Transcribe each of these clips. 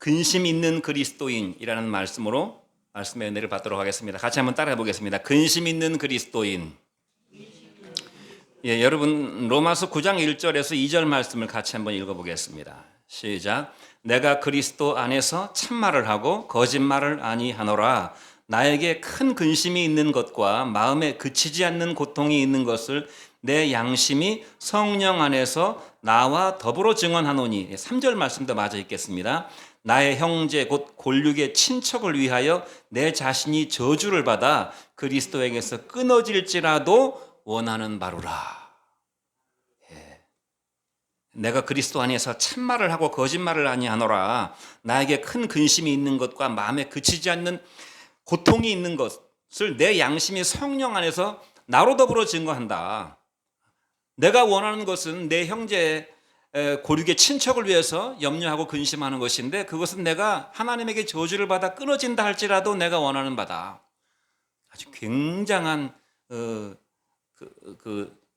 근심 있는 그리스도인이라는 말씀으로 말씀의 은혜를 받도록 하겠습니다. 같이 한번 따라해 보겠습니다. 근심 있는 그리스도인. 예, 여러분 로마서 9장 1절에서 2절 말씀을 같이 한번 읽어보겠습니다. 시작. 내가 그리스도 안에서 참말을 하고 거짓말을 아니하노라. 나에게 큰 근심이 있는 것과 마음에 그치지 않는 고통이 있는 것을 내 양심이 성령 안에서 나와 더불어 증언하노니. 3절 말씀도 마저 읽겠습니다. 나의 형제 곧 골육의 친척을 위하여 내 자신이 저주를 받아 그리스도에게서 끊어질지라도 원하는 바로라. 예. 내가 그리스도 안에서 참말을 하고 거짓말을 아니하노라. 나에게 큰 근심이 있는 것과 마음에 그치지 않는 고통이 있는 것을 내 양심이 성령 안에서 나로 더불어 증거한다. 내가 원하는 것은 내 형제 고륙의 친척을 위해서 염려하고 근심하는 것인데, 그것은 내가 하나님에게 저주를 받아 끊어진다 할지라도 내가 원하는 바다. 아주 굉장한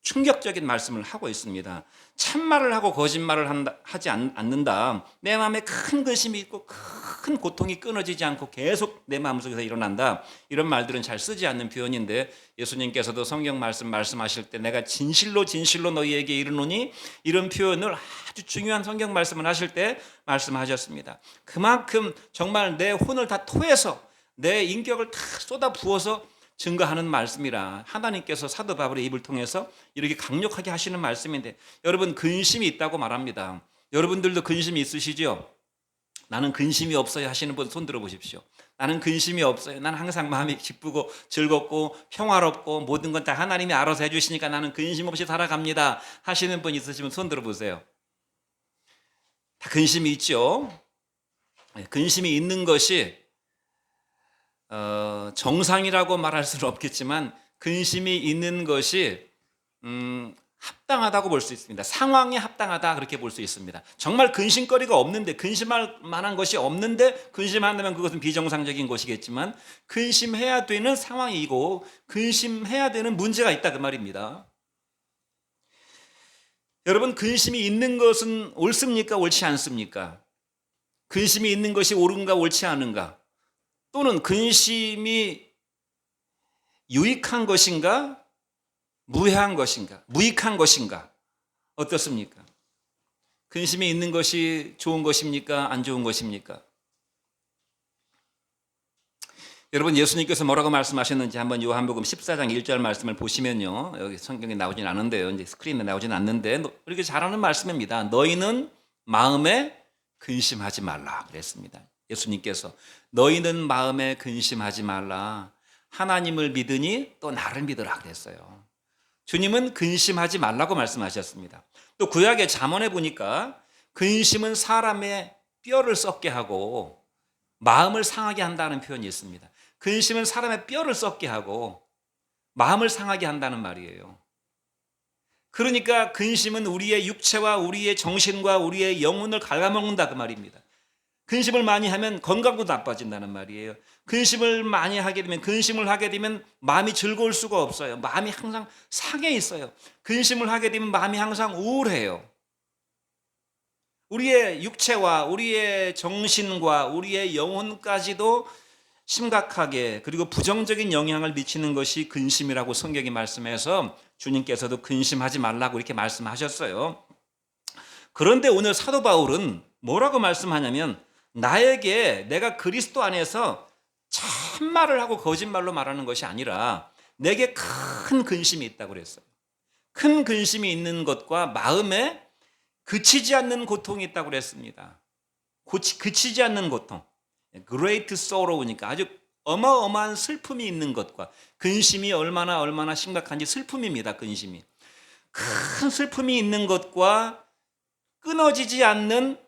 충격적인 말씀을 하고 있습니다. 참말을 하고 거짓말을 하지 않는다. 내 마음에 큰 근심이 있고 큰 고통이 끊어지지 않고 계속 내 마음속에서 일어난다. 이런 말들은 잘 쓰지 않는 표현인데, 예수님께서도 성경 말씀하실 때 내가 진실로 너희에게 이르노니, 이런 표현을 아주 중요한 성경 말씀을 하실 때 말씀하셨습니다. 그만큼 정말 내 혼을 다 토해서 내 인격을 다 쏟아 부어서 증거하는 말씀이라 하나님께서 사도 바울의 입을 통해서 이렇게 강력하게 하시는 말씀인데, 여러분 근심이 있다고 말합니다. 여러분들도 근심이 있으시죠? 나는 근심이 없어요 하시는 분 손 들어보십시오. 나는 근심이 없어요. 나는 항상 마음이 기쁘고 즐겁고 평화롭고 모든 건 다 하나님이 알아서 해주시니까 나는 근심 없이 살아갑니다 하시는 분 있으시면 손 들어보세요. 다 근심이 있죠. 근심이 있는 것이 정상이라고 말할 수는 없겠지만 근심이 있는 것이 합당하다고 볼 수 있습니다. 상황에 합당하다 그렇게 볼 수 있습니다. 정말 근심거리가 없는데, 근심할 만한 것이 없는데 근심한다면 그것은 비정상적인 것이겠지만, 근심해야 되는 상황이고 근심해야 되는 문제가 있다 그 말입니다. 여러분, 근심이 있는 것은 옳습니까? 옳지 않습니까? 근심이 있는 것이 옳은가 옳지 않은가? 또는 근심이 유익한 것인가? 무해한 것인가? 무익한 것인가? 어떻습니까? 근심이 있는 것이 좋은 것입니까? 안 좋은 것입니까? 여러분, 예수님께서 뭐라고 말씀하셨는지 한번 요한복음 14장 1절 말씀을 보시면요, 여기 성경에 나오진 않은데요, 이제 스크린에 나오진 않는데 이렇게 잘하는 말씀입니다. 너희는 마음에 근심하지 말라 그랬습니다. 예수님께서 너희는 마음에 근심하지 말라. 하나님을 믿으니 또 나를 믿으라 그랬어요. 주님은 근심하지 말라고 말씀하셨습니다. 또 구약의 잠언에 보니까 근심은 사람의 뼈를 썩게 하고 마음을 상하게 한다는 표현이 있습니다. 근심은 사람의 뼈를 썩게 하고 마음을 상하게 한다는 말이에요. 그러니까 근심은 우리의 육체와 우리의 정신과 우리의 영혼을 갉아먹는다 그 말입니다. 근심을 많이 하면 건강도 나빠진다는 말이에요. 근심을 하게 되면 마음이 즐거울 수가 없어요. 마음이 항상 상해 있어요. 근심을 하게 되면 마음이 항상 우울해요. 우리의 육체와 우리의 정신과 우리의 영혼까지도 심각하게 그리고 부정적인 영향을 미치는 것이 근심이라고 성경이 말씀해서 주님께서도 근심하지 말라고 이렇게 말씀하셨어요. 그런데 오늘 사도 바울은 뭐라고 말씀하냐면, 나에게 내가 그리스도 안에서 참말을 하고 거짓말로 말하는 것이 아니라 내게 큰 근심이 있다고 그랬어요. 큰 근심이 있는 것과 마음에 그치지 않는 고통이 있다고 그랬습니다. 그치지 않는 고통, great sorrow니까 아주 어마어마한 슬픔이 있는 것과, 근심이 얼마나 심각한지 슬픔입니다. 근심이 큰 슬픔이 있는 것과 끊어지지 않는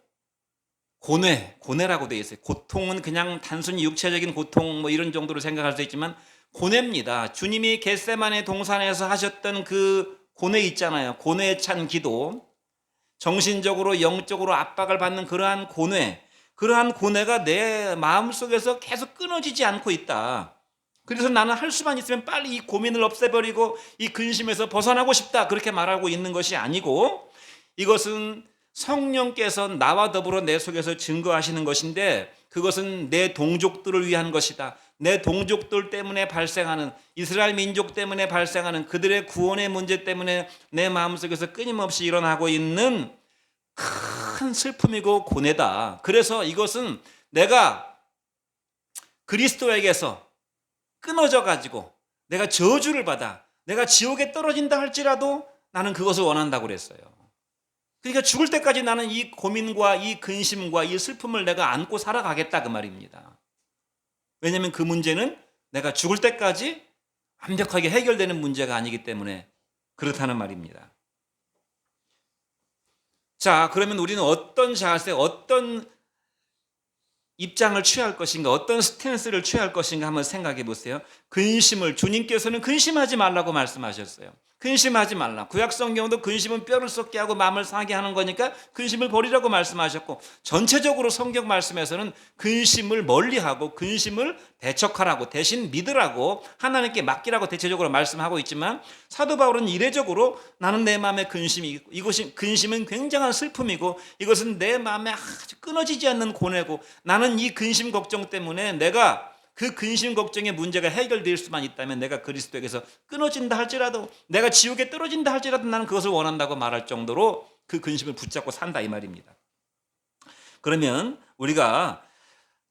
고뇌라고 되어 있어요. 고통은 그냥 단순히 육체적인 고통 이런 정도로 생각할 수 있지만 고뇌입니다. 주님이 겟세마네 동산에서 하셨던 그 고뇌 있잖아요. 고뇌에 찬 기도, 정신적으로 영적으로 압박을 받는 그러한 고뇌가 내 마음속에서 계속 끊어지지 않고 있다. 그래서 나는 할 수만 있으면 빨리 이 고민을 없애버리고 이 근심에서 벗어나고 싶다 그렇게 말하고 있는 것이 아니고, 이것은 성령께서 나와 더불어 내 속에서 증거하시는 것인데 그것은 내 동족들을 위한 것이다. 내 동족들 때문에 발생하는, 이스라엘 민족 때문에 발생하는 그들의 구원의 문제 때문에 내 마음속에서 끊임없이 일어나고 있는 큰 슬픔이고 고뇌다. 그래서 이것은 내가 그리스도에게서 끊어져 가지고 내가 저주를 받아 내가 지옥에 떨어진다 할지라도 나는 그것을 원한다고 그랬어요. 그러니까 죽을 때까지 나는 이 고민과 이 근심과 이 슬픔을 내가 안고 살아가겠다 그 말입니다. 왜냐하면 그 문제는 내가 죽을 때까지 완벽하게 해결되는 문제가 아니기 때문에 그렇다는 말입니다. 자, 그러면 우리는 어떤 자세, 어떤 입장을 취할 것인가, 어떤 스탠스를 취할 것인가 한번 생각해 보세요. 근심을, 주님께서는 근심하지 말라고 말씀하셨어요. 근심하지 말라. 구약 성경도 근심은 뼈를 썩게 하고 마음을 상하게 하는 거니까 근심을 버리라고 말씀하셨고, 전체적으로 성경 말씀에서는 근심을 멀리하고 근심을 대척하라고, 대신 믿으라고, 하나님께 맡기라고 대체적으로 말씀하고 있지만, 사도 바울은 이례적으로 나는 내 마음에 근심이 있고, 이것이 근심은 굉장한 슬픔이고 이것은 내 마음에 아주 끊어지지 않는 고뇌고, 나는 이 근심 걱정 때문에 내가 그 근심 걱정의 문제가 해결될 수만 있다면 내가 그리스도에게서 끊어진다 할지라도, 내가 지옥에 떨어진다 할지라도 나는 그것을 원한다고 말할 정도로 그 근심을 붙잡고 산다 이 말입니다. 그러면 우리가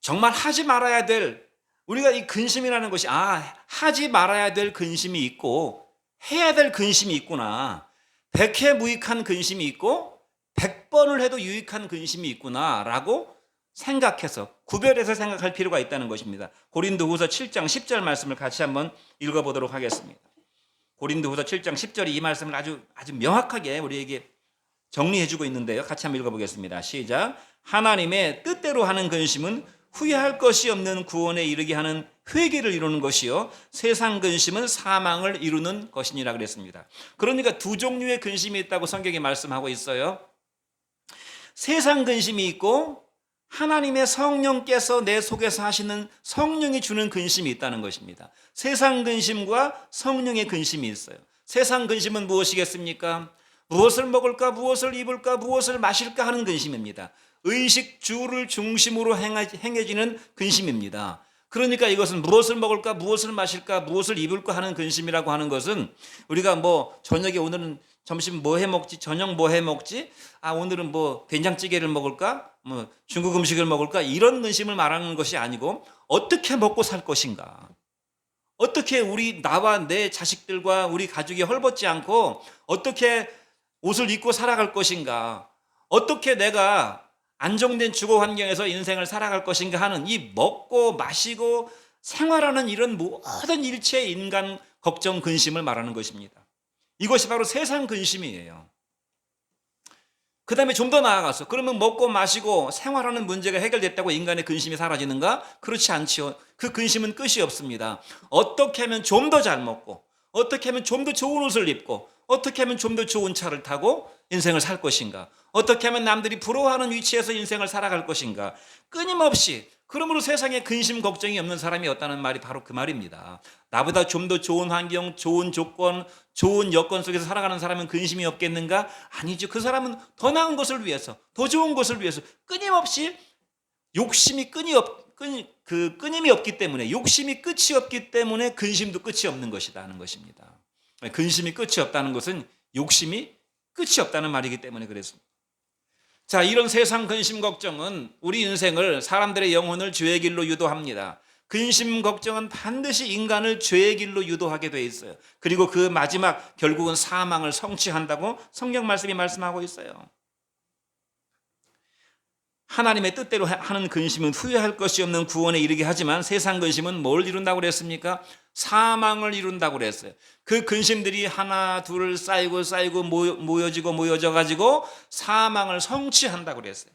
정말 하지 말아야 될, 우리가 이 근심이라는 것이 하지 말아야 될 근심이 있고 해야 될 근심이 있구나, 백해무익한 근심이 있고 100번을 해도 유익한 근심이 있구나 라고 생각해서 구별해서 생각할 필요가 있다는 것입니다. 고린도후서 7장 10절 말씀을 같이 한번 읽어보도록 하겠습니다. 고린도후서 7장 10절이 이 말씀을 아주 명확하게 우리에게 정리해주고 있는데요. 같이 한번 읽어보겠습니다. 시작. 하나님의 뜻대로 하는 근심은 후회할 것이 없는 구원에 이르게 하는 회개를 이루는 것이요, 세상 근심은 사망을 이루는 것이니라 그랬습니다. 그러니까 두 종류의 근심이 있다고 성경이 말씀하고 있어요. 세상 근심이 있고 하나님의 성령께서 내 속에서 하시는 성령이 주는 근심이 있다는 것입니다. 세상 근심과 성령의 근심이 있어요. 세상 근심은 무엇이겠습니까? 무엇을 먹을까, 무엇을 입을까, 무엇을 마실까 하는 근심입니다. 의식주를 중심으로 행해지는 근심입니다. 그러니까 이것은 무엇을 먹을까, 무엇을 마실까, 무엇을 입을까 하는 근심이라고 하는 것은, 우리가 저녁에 오늘은 점심 뭐 해 먹지, 저녁 뭐 해 먹지, 오늘은 된장찌개를 먹을까, 중국 음식을 먹을까, 이런 근심을 말하는 것이 아니고 어떻게 먹고 살 것인가, 어떻게 나와 내 자식들과 우리 가족이 헐벗지 않고 어떻게 옷을 입고 살아갈 것인가, 어떻게 내가 안정된 주거 환경에서 인생을 살아갈 것인가 하는 이 먹고 마시고 생활하는 이런 모든 일체의 인간 걱정, 근심을 말하는 것입니다. 이것이 바로 세상 근심이에요. 그 다음에 좀 더 나아가서, 그러면 먹고 마시고 생활하는 문제가 해결됐다고 인간의 근심이 사라지는가? 그렇지 않지요. 그 근심은 끝이 없습니다. 어떻게 하면 좀 더 잘 먹고, 어떻게 하면 좀 더 좋은 옷을 입고, 어떻게 하면 좀 더 좋은 차를 타고 인생을 살 것인가, 어떻게 하면 남들이 부러워하는 위치에서 인생을 살아갈 것인가, 끊임없이. 그러므로 세상에 근심 걱정이 없는 사람이 없다는 말이 바로 그 말입니다. 나보다 좀 더 좋은 환경, 좋은 조건, 좋은 여건 속에서 살아가는 사람은 근심이 없겠는가? 아니죠. 그 사람은 더 나은 것을 위해서, 더 좋은 것을 위해서 끊임없이 욕심이 끊임이 없기 때문에, 욕심이 끝이 없기 때문에 근심도 끝이 없는 것이다 하는 것입니다. 근심이 끝이 없다는 것은 욕심이 끝이 없다는 말이기 때문에 그랬습니다. 자, 이런 세상 근심 걱정은 우리 인생을, 사람들의 영혼을 죄의 길로 유도합니다. 근심 걱정은 반드시 인간을 죄의 길로 유도하게 돼 있어요. 그리고 그 마지막 결국은 사망을 성취한다고 성경 말씀이 말씀하고 있어요. 하나님의 뜻대로 하는 근심은 후회할 것이 없는 구원에 이르게 하지만 세상 근심은 뭘 이룬다고 그랬습니까? 사망을 이룬다고 그랬어요. 그 근심들이 하나 둘 쌓이고 모여져 가지고 사망을 성취한다고 그랬어요.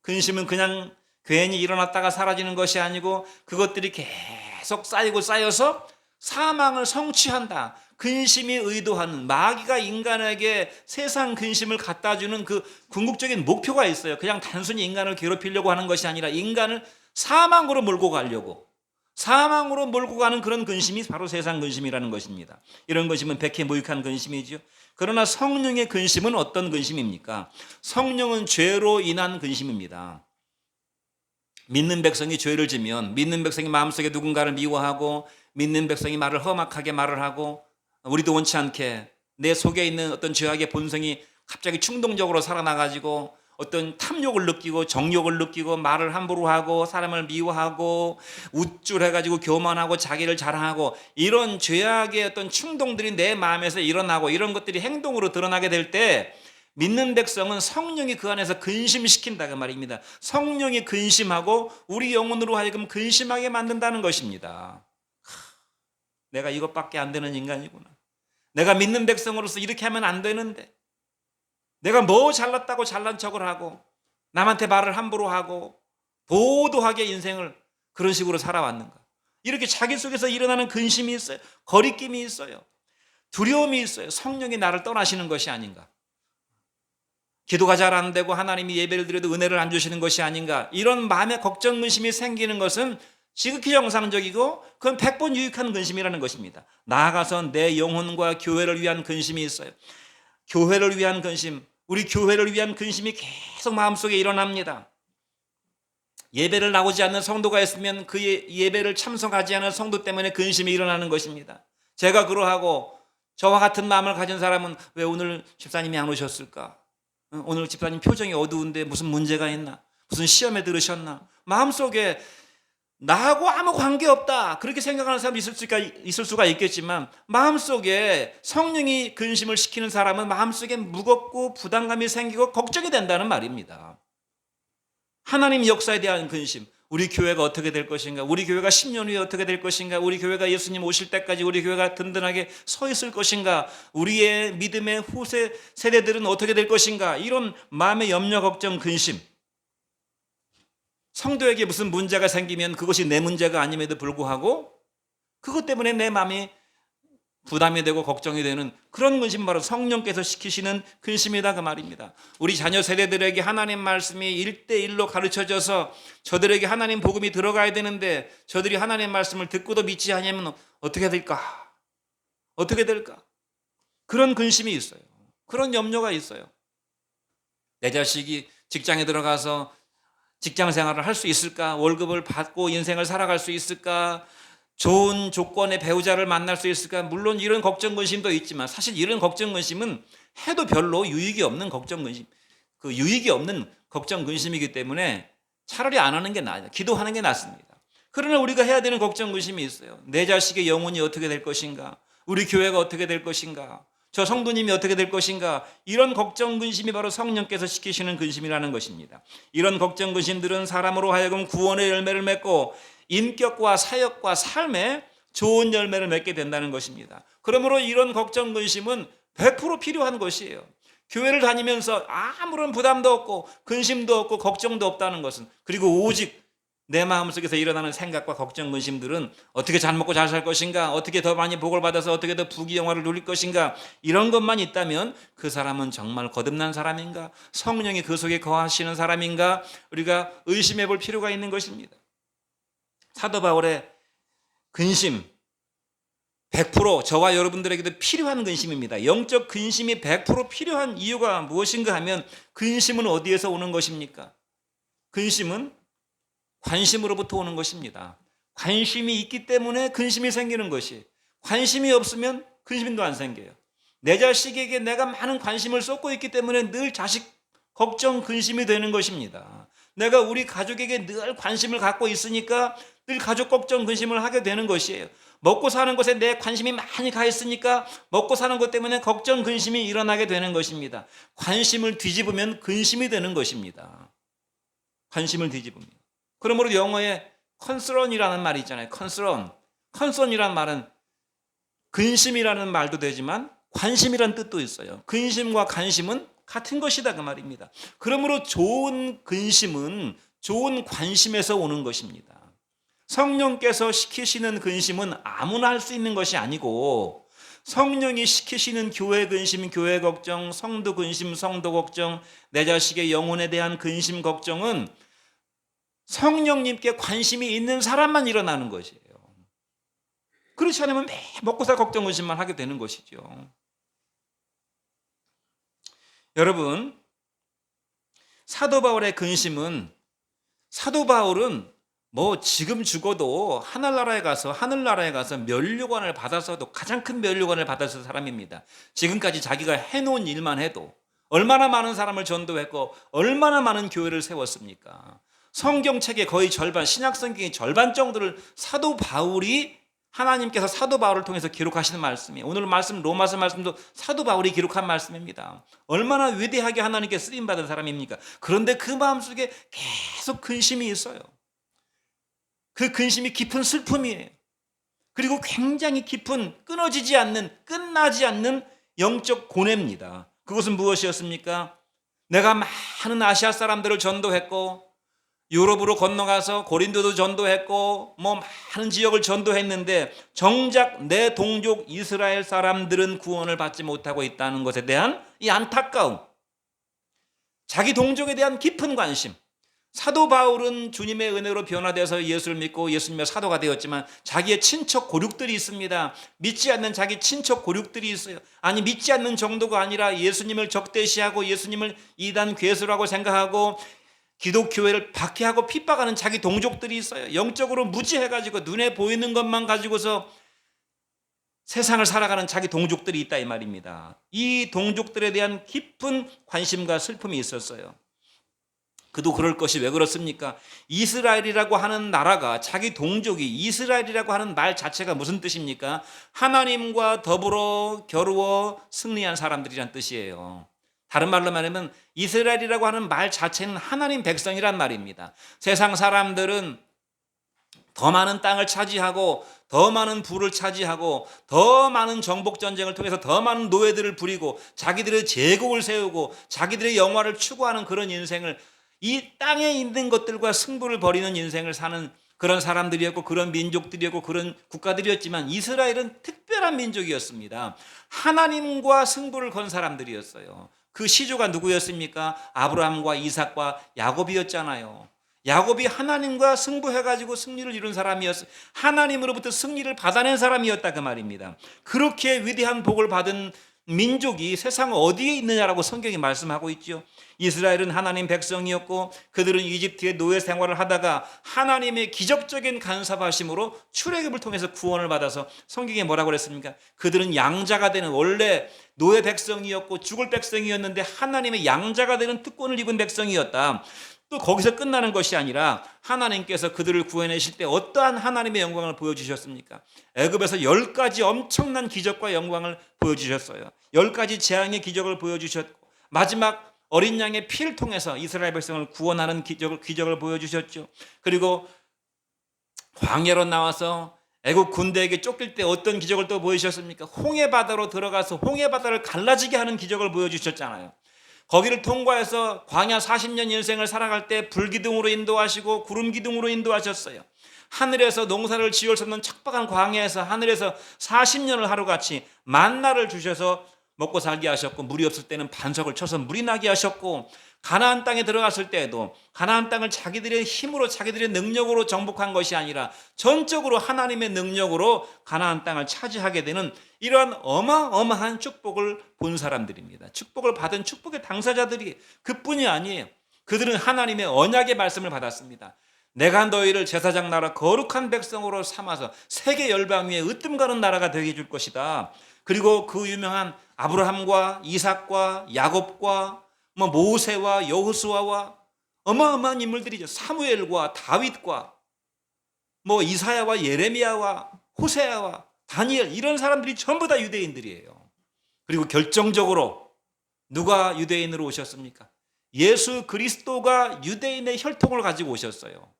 근심은 그냥 괜히 일어났다가 사라지는 것이 아니고 그것들이 계속 쌓여서 사망을 성취한다. 근심이 의도하는, 마귀가 인간에게 세상 근심을 갖다주는 그 궁극적인 목표가 있어요. 그냥 단순히 인간을 괴롭히려고 하는 것이 아니라 인간을 사망으로 몰고 가는 그런 근심이 바로 세상 근심이라는 것입니다. 이런 근심은 백해무익한 근심이죠. 그러나 성령의 근심은 어떤 근심입니까? 성령은 죄로 인한 근심입니다. 믿는 백성이 죄를 지면 믿는 백성이 마음속에 누군가를 미워하고 믿는 백성이 말을 험악하게 말을 하고 우리도 원치 않게 내 속에 있는 어떤 죄악의 본성이 갑자기 충동적으로 살아나가지고 어떤 탐욕을 느끼고 정욕을 느끼고 말을 함부로 하고 사람을 미워하고 우쭐해가지고 교만하고 자기를 자랑하고 이런 죄악의 어떤 충동들이 내 마음에서 일어나고 이런 것들이 행동으로 드러나게 될 때 믿는 백성은 성령이 그 안에서 근심시킨다 그 말입니다. 성령이 근심하고 우리 영혼으로 하여금 근심하게 만든다는 것입니다. 내가 이것밖에 안 되는 인간이구나. 내가 믿는 백성으로서 이렇게 하면 안 되는데 내가 뭐 잘났다고 잘난 척을 하고 남한테 말을 함부로 하고 도도하게 인생을 그런 식으로 살아왔는가. 이렇게 자기 속에서 일어나는 근심이 있어요. 거리낌이 있어요. 두려움이 있어요. 성령이 나를 떠나시는 것이 아닌가. 기도가 잘 안 되고 하나님이 예배를 드려도 은혜를 안 주시는 것이 아닌가. 이런 마음의 걱정 근심이 생기는 것은 지극히 정상적이고 그건 100번 유익한 근심이라는 것입니다. 나아가서 내 영혼과 교회를 위한 근심이 있어요. 교회를 위한 근심, 우리 교회를 위한 근심이 계속 마음속에 일어납니다. 예배를 나오지 않는 성도가 있으면 그 예배를 참석하지 않은 성도 때문에 근심이 일어나는 것입니다. 제가 그러하고 저와 같은 마음을 가진 사람은 왜 오늘 집사님이 안 오셨을까? 오늘 집사님 표정이 어두운데 무슨 문제가 있나? 무슨 시험에 들으셨나? 마음속에 나하고 아무 관계없다 그렇게 생각하는 사람이 있을 수가 있겠지만 마음속에 성령이 근심을 시키는 사람은 마음속에 무겁고 부담감이 생기고 걱정이 된다는 말입니다. 하나님 역사에 대한 근심, 우리 교회가 어떻게 될 것인가, 우리 교회가 10년 후에 어떻게 될 것인가, 우리 교회가 예수님 오실 때까지 우리 교회가 든든하게 서 있을 것인가, 우리의 믿음의 후세 세대들은 어떻게 될 것인가, 이런 마음의 염려, 걱정, 근심. 성도에게 무슨 문제가 생기면 그것이 내 문제가 아님에도 불구하고 그것 때문에 내 마음이 부담이 되고 걱정이 되는 그런 근심, 바로 성령께서 시키시는 근심이다 그 말입니다. 우리 자녀 세대들에게 하나님 말씀이 1대1로 가르쳐져서 저들에게 하나님 복음이 들어가야 되는데 저들이 하나님 말씀을 듣고도 믿지 않으면 어떻게 될까? 어떻게 될까? 그런 근심이 있어요. 그런 염려가 있어요. 내 자식이 직장에 들어가서 직장 생활을 할 수 있을까? 월급을 받고 인생을 살아갈 수 있을까? 좋은 조건의 배우자를 만날 수 있을까? 물론 이런 걱정 근심도 있지만 사실 이런 걱정 근심은 해도 별로 유익이 없는 걱정 근심, 그 유익이 없는 걱정 근심이기 때문에 차라리 안 하는 게 나아요. 기도하는 게 낫습니다. 그러나 우리가 해야 되는 걱정 근심이 있어요. 내 자식의 영혼이 어떻게 될 것인가? 우리 교회가 어떻게 될 것인가? 저 성도님이 어떻게 될 것인가? 이런 걱정 근심이 바로 성령께서 시키시는 근심이라는 것입니다. 이런 걱정 근심들은 사람으로 하여금 구원의 열매를 맺고 인격과 사역과 삶에 좋은 열매를 맺게 된다는 것입니다. 그러므로 이런 걱정 근심은 100% 필요한 것이에요. 교회를 다니면서 아무런 부담도 없고 근심도 없고 걱정도 없다는 것은, 그리고 오직 내 마음속에서 일어나는 생각과 걱정 근심들은 어떻게 잘 먹고 잘 살 것인가, 어떻게 더 많이 복을 받아서 어떻게 더 부귀영화를 누릴 것인가, 이런 것만 있다면 그 사람은 정말 거듭난 사람인가, 성령이 그 속에 거하시는 사람인가, 우리가 의심해 볼 필요가 있는 것입니다. 사도 바울의 근심 100% 저와 여러분들에게도 필요한 근심입니다. 영적 근심이 100% 필요한 이유가 무엇인가 하면, 근심은 어디에서 오는 것입니까? 근심은 관심으로부터 오는 것입니다. 관심이 있기 때문에 근심이 생기는 것이, 관심이 없으면 근심도 안 생겨요. 내 자식에게 내가 많은 관심을 쏟고 있기 때문에 늘 자식 걱정 근심이 되는 것입니다. 내가 우리 가족에게 늘 관심을 갖고 있으니까 늘 가족 걱정 근심을 하게 되는 것이에요. 먹고 사는 것에 내 관심이 많이 가 있으니까 먹고 사는 것 때문에 걱정 근심이 일어나게 되는 것입니다. 관심을 뒤집으면 근심이 되는 것입니다. 관심을 뒤집으면. 그러므로 영어에 concern이라는 말이 있잖아요. concern이라는 말은 근심이라는 말도 되지만 관심이라는 뜻도 있어요. 근심과 관심은 같은 것이다 그 말입니다. 그러므로 좋은 근심은 좋은 관심에서 오는 것입니다. 성령께서 시키시는 근심은 아무나 할 수 있는 것이 아니고, 성령이 시키시는 교회 근심, 교회 걱정, 성도 근심, 성도 걱정, 내 자식의 영혼에 대한 근심, 걱정은 성령님께 관심이 있는 사람만 일어나는 것이에요. 그렇지 않으면 매 먹고 살 걱정 근심만 하게 되는 것이죠. 여러분, 사도 바울의 근심은, 사도 바울은 뭐 지금 죽어도 하늘나라에 가서 면류관을 받아서도, 가장 큰 면류관을 받았을 사람입니다. 지금까지 자기가 해놓은 일만 해도 얼마나 많은 사람을 전도했고 얼마나 많은 교회를 세웠습니까? 성경책의 거의 절반, 신약 성경의 절반 정도를 사도 바울이, 하나님께서 사도 바울을 통해서 기록하시는 말씀이에요. 오늘 말씀, 로마서 말씀도 사도 바울이 기록한 말씀입니다. 얼마나 위대하게 하나님께 쓰임받은 사람입니까? 그런데 그 마음속에 계속 근심이 있어요. 그 근심이 깊은 슬픔이에요. 그리고 굉장히 깊은, 끊어지지 않는, 끝나지 않는 영적 고뇌입니다. 그것은 무엇이었습니까? 내가 많은 아시아 사람들을 전도했고, 유럽으로 건너가서 고린도도 전도했고, 뭐 많은 지역을 전도했는데 정작 내 동족 이스라엘 사람들은 구원을 받지 못하고 있다는 것에 대한 이 안타까움, 자기 동족에 대한 깊은 관심. 사도 바울은 주님의 은혜로 변화돼서 예수를 믿고 예수님의 사도가 되었지만 자기의 친척 고륙들이 있습니다. 믿지 않는 자기 친척 고륙들이 있어요. 아니, 믿지 않는 정도가 아니라 예수님을 적대시하고 예수님을 이단 괴수라고 생각하고 기독교회를 박해하고 핍박하는 자기 동족들이 있어요. 영적으로 무지해가지고 눈에 보이는 것만 가지고서 세상을 살아가는 자기 동족들이 있다, 이 말입니다. 이 동족들에 대한 깊은 관심과 슬픔이 있었어요. 그도 그럴 것이 왜 그렇습니까? 이스라엘이라고 하는 나라가, 자기 동족이, 이스라엘이라고 하는 말 자체가 무슨 뜻입니까? 하나님과 더불어 겨루어 승리한 사람들이란 뜻이에요. 다른 말로 말하면 이스라엘이라고 하는 말 자체는 하나님 백성이란 말입니다. 세상 사람들은 더 많은 땅을 차지하고 더 많은 부를 차지하고 더 많은 정복 전쟁을 통해서 더 많은 노예들을 부리고 자기들의 제국을 세우고 자기들의 영화를 추구하는 그런 인생을, 이 땅에 있는 것들과 승부를 벌이는 인생을 사는 그런 사람들이었고 그런 민족들이었고 그런 국가들이었지만 이스라엘은 특별한 민족이었습니다. 하나님과 승부를 건 사람들이었어요. 그 시조가 누구였습니까? 아브라함과 이삭과 야곱이었잖아요. 야곱이 하나님과 승부해가지고 승리를 이룬 사람이었어요. 하나님으로부터 승리를 받아낸 사람이었다, 그 말입니다. 그렇게 위대한 복을 받은 민족이 세상 어디에 있느냐라고 성경이 말씀하고 있죠. 이스라엘은 하나님 백성이었고 그들은 이집트의 노예 생활을 하다가 하나님의 기적적인 간섭하심으로 출애굽을 통해서 구원을 받아서 성경에 뭐라고 그랬습니까? 그들은 양자가 되는, 원래 노예 백성이었고 죽을 백성이었는데 하나님의 양자가 되는 특권을 입은 백성이었다. 또 거기서 끝나는 것이 아니라 하나님께서 그들을 구해내실 때 어떠한 하나님의 영광을 보여주셨습니까? 애굽에서 10가지 엄청난 기적과 영광을 보여주셨어요. 10가지 재앙의 기적을 보여주셨고 마지막 어린 양의 피를 통해서 이스라엘 백성을 구원하는 기적을 보여주셨죠. 그리고 광야로 나와서 애국 군대에게 쫓길 때 어떤 기적을 또 보여주셨습니까? 홍해바다로 들어가서 홍해바다를 갈라지게 하는 기적을 보여주셨잖아요. 거기를 통과해서 광야 40년 인생을 살아갈 때 불기둥으로 인도하시고 구름기둥으로 인도하셨어요. 하늘에서 농사를 지을 수 없는 척박한 광야에서 하늘에서 40년을 하루같이 만나를 주셔서 먹고 살게 하셨고, 물이 없을 때는 반석을 쳐서 물이 나게 하셨고, 가나안 땅에 들어갔을 때에도 가나안 땅을 자기들의 힘으로 자기들의 능력으로 정복한 것이 아니라 전적으로 하나님의 능력으로 가나안 땅을 차지하게 되는 이러한 어마어마한 축복을 본 사람들입니다. 축복을 받은 축복의 당사자들이 그뿐이 아니에요. 그들은 하나님의 언약의 말씀을 받았습니다. 내가 너희를 제사장 나라 거룩한 백성으로 삼아서 세계 열방 위에 으뜸 가는 나라가 되게 해줄 것이다. 그리고 그 유명한 아브라함과 이삭과 야곱과 모세와 여호수아와 어마어마한 인물들이죠. 사무엘과 다윗과 이사야와 예레미야와 호세아와 다니엘, 이런 사람들이 전부 다 유대인들이에요. 그리고 결정적으로 누가 유대인으로 오셨습니까? 예수 그리스도가 유대인의 혈통을 가지고 오셨어요.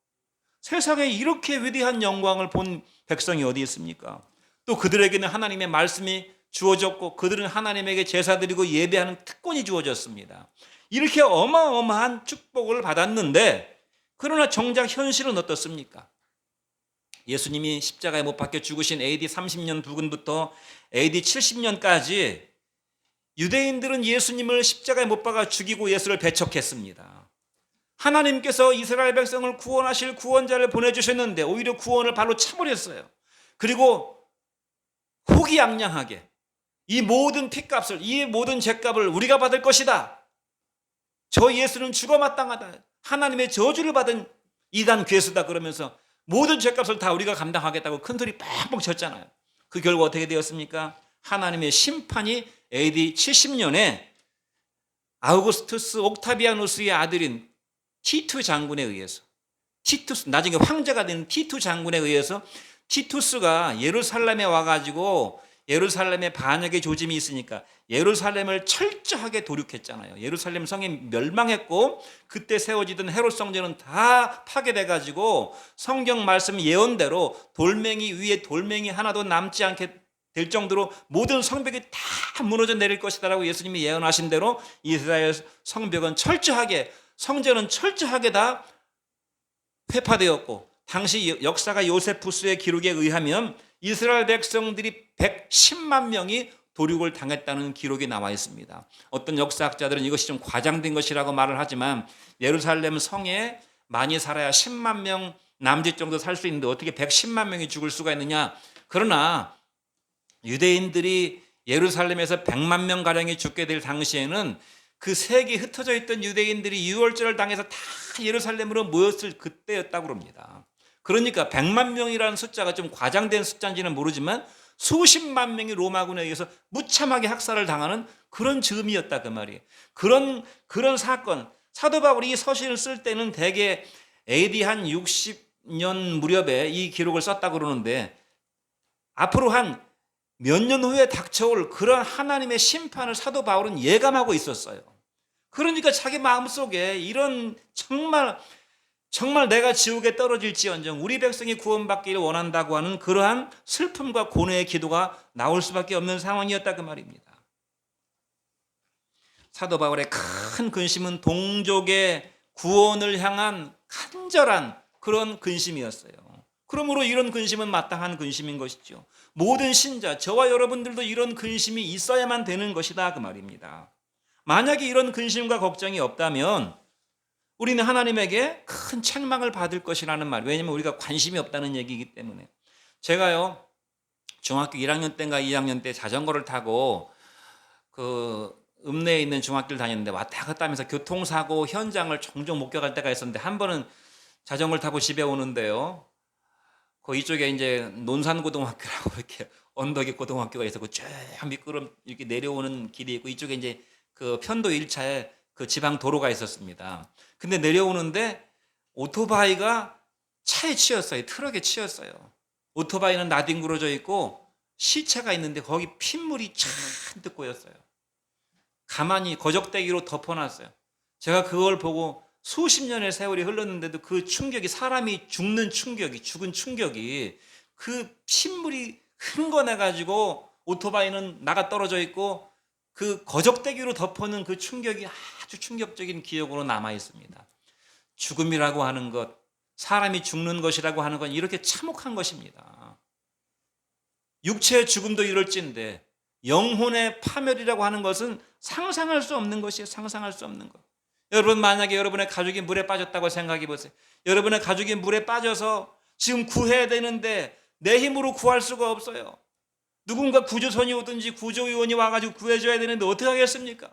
세상에 이렇게 위대한 영광을 본 백성이 어디 있습니까? 또 그들에게는 하나님의 말씀이 주어졌고 그들은 하나님에게 제사 드리고 예배하는 특권이 주어졌습니다. 이렇게 어마어마한 축복을 받았는데, 그러나 정작 현실은 어떻습니까? 예수님이 십자가에 못 박혀 죽으신 AD 30년 부근부터 AD 70년까지 유대인들은 예수님을 십자가에 못 박아 죽이고 예수를 배척했습니다. 하나님께서 이스라엘 백성을 구원하실 구원자를 보내주셨는데 오히려 구원을 발로 차버렸어요. 그리고 호기양양하게 이 모든 핏값을, 이 모든 죗값을 우리가 받을 것이다 저 예수는 죽어 마땅하다. 하나님의 저주를 받은 이단 괴수다. 그러면서 모든 죄값을 다 우리가 감당하겠다고 큰소리 빡빡 쳤잖아요. 그 결과 어떻게 되었습니까? 하나님의 심판이 AD 70년에 아우구스투스 옥타비아누스의 아들인 티투 장군에 의해서, 티투스, 나중에 황제가 된 티투 장군에 의해서, 티투스가 예루살렘에 와가지고 예루살렘에 반역의 조짐이 있으니까 예루살렘을 철저하게 도륙했잖아요. 예루살렘 성이 멸망했고 그때 세워지던 헤롯 성전은 다 파괴돼가지고 성경 말씀 예언대로 돌멩이 위에 돌멩이 하나도 남지 않게 될 정도로 모든 성벽이 다 무너져 내릴 것이다라고 예수님이 예언하신 대로 이스라엘 성벽은 철저하게, 성전은 철저하게 다 회파되었고, 당시 역사가 요세푸스의 기록에 의하면 이스라엘 백성들이 110만 명이 도륙을 당했다는 기록이 나와 있습니다. 어떤 역사학자들은 이것이 좀 과장된 것이라고 말을 하지만 예루살렘 성에 많이 살아야 10만 명 남짓 정도 살 수 있는데 어떻게 110만 명이 죽을 수가 있느냐. 그러나 유대인들이 예루살렘에서 100만 명가량이 죽게 될 당시에는 그 세계에 흩어져 있던 유대인들이 유월절을 당해서 다 예루살렘으로 모였을 그때였다고 합니다. 그러니까 100만 명이라는 숫자가 좀 과장된 숫자인지는 모르지만 수십만 명이 로마군에 의해서 무참하게 학살을 당하는 그런 즈음이었다 그 말이에요. 그런 사건, 사도 바울이 이 서신을 쓸 때는 대개 AD 한 60년 무렵에 이 기록을 썼다고 그러는데 앞으로 한 몇 년 후에 닥쳐올 그런 하나님의 심판을 사도 바울은 예감하고 있었어요. 그러니까 자기 마음속에 이런 정말 내가 지옥에 떨어질지언정 우리 백성이 구원받기를 원한다고 하는 그러한 슬픔과 고뇌의 기도가 나올 수밖에 없는 상황이었다 그 말입니다. 사도 바울의 큰 근심은 동족의 구원을 향한 간절한 그런 근심이었어요. 그러므로 이런 근심은 마땅한 근심인 것이죠. 모든 신자, 저와 여러분들도 이런 근심이 있어야만 되는 것이다 그 말입니다. 만약에 이런 근심과 걱정이 없다면 우리는 하나님에게 큰 책망을 받을 것이라는 말. 왜냐하면 우리가 관심이 없다는 얘기이기 때문에. 제가요 중학교 1학년 때인가 2학년 때 자전거를 타고 그 읍내에 있는 중학교를 다녔는데 왔다 갔다 하면서 교통사고 현장을 종종 목격할 때가 있었는데 한 번은 자전거를 타고 집에 오는데요. 그 이쪽에 이제 논산고등학교라고 이렇게 언덕에 고등학교가 있었고 쭉 미끄럼 이렇게 내려오는 길이 있고 이쪽에 이제 그 편도 1차에 그 지방 도로가 있었습니다. 근데 내려오는데 오토바이가 차에 치였어요. 트럭에 치였어요. 오토바이는 나뒹굴어져 있고 시체가 있는데 거기 핏물이 잔뜩 고였어요. 가만히 거적대기로 덮어놨어요. 제가 그걸 보고 수십 년의 세월이 흘렀는데도 그 충격이, 사람이 죽는 충격이, 죽은 충격이, 그 핏물이 흥건해가지고 오토바이는 나가 떨어져 있고 그 거적대기로 덮어놓은 그 충격이 아주 충격적인 기억으로 남아 있습니다. 죽음이라고 하는 것, 사람이 죽는 것이라고 하는 건 이렇게 참혹한 것입니다. 육체의 죽음도 이럴진데 영혼의 파멸이라고 하는 것은 상상할 수 없는 것이에요. 상상할 수 없는 것. 여러분, 만약에 여러분의 가족이 물에 빠졌다고 생각해 보세요. 여러분의 가족이 물에 빠져서 지금 구해야 되는데 내 힘으로 구할 수가 없어요. 누군가 구조선이 오든지 구조요원이 와가지고 구해줘야 되는데 어떻게 하겠습니까?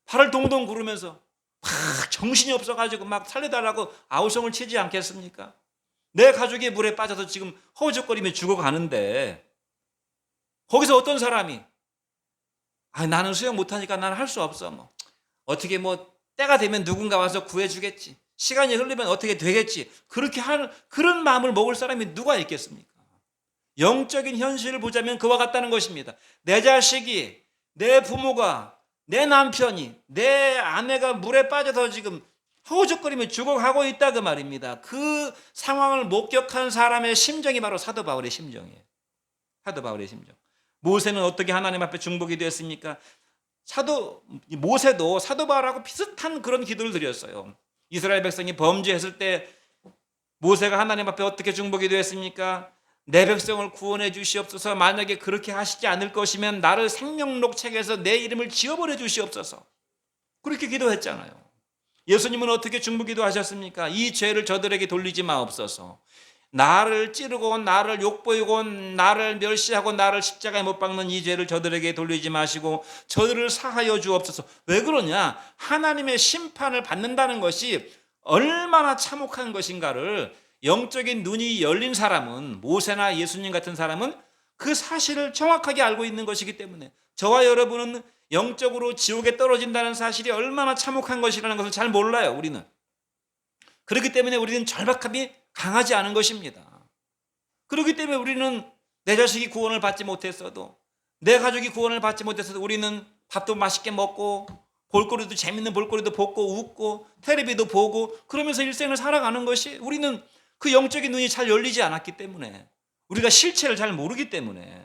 발을 동동 구르면서 막 정신이 없어가지고 막 살려달라고 아우성을 치지 않겠습니까? 내 가족이 물에 빠져서 지금 허우적거리며 죽어가는데 거기서 어떤 사람이 나는 수영 못하니까 나는 할 수 없어. 어떻게 때가 되면 누군가 와서 구해주겠지. 시간이 흐르면 어떻게 되겠지. 그렇게 하는 그런 마음을 먹을 사람이 누가 있겠습니까? 영적인 현실을 보자면 그와 같다는 것입니다. 내 자식이, 내 부모가, 내 남편이, 내 아내가 물에 빠져서 지금 허우적거리며 죽어가고 있다 그 말입니다. 그 상황을 목격한 사람의 심정이 바로 사도 바울의 심정이에요. 사도 바울의 심정. 모세는 어떻게 하나님 앞에 중복이 되었습니까? 모세도 사도 바울하고 비슷한 그런 기도를 드렸어요. 이스라엘 백성이 범죄했을 때 모세가 하나님 앞에 어떻게 중복이 되었습니까? 내 백성을 구원해 주시옵소서. 만약에 그렇게 하시지 않을 것이면 나를 생명록 책에서 내 이름을 지워버려 주시옵소서. 그렇게 기도했잖아요. 예수님은 어떻게 중보기도 하셨습니까? 이 죄를 저들에게 돌리지 마옵소서. 나를 찌르고 나를 욕보이고 나를 멸시하고 나를 십자가에 못 박는 이 죄를 저들에게 돌리지 마시고 저들을 사하여 주옵소서. 왜 그러냐? 하나님의 심판을 받는다는 것이 얼마나 참혹한 것인가를 영적인 눈이 열린 사람은, 모세나 예수님 같은 사람은 그 사실을 정확하게 알고 있는 것이기 때문에, 저와 여러분은 영적으로 지옥에 떨어진다는 사실이 얼마나 참혹한 것이라는 것을 잘 몰라요. 우리는. 그렇기 때문에 우리는 절박함이 강하지 않은 것입니다. 그렇기 때문에 우리는 내 자식이 구원을 받지 못했어도, 내 가족이 구원을 받지 못했어도 우리는 밥도 맛있게 먹고 볼거리도, 재밌는 볼거리도 보고 웃고 텔레비도 보고 그러면서 일생을 살아가는 것이, 우리는 그 영적인 눈이 잘 열리지 않았기 때문에, 우리가 실체를 잘 모르기 때문에.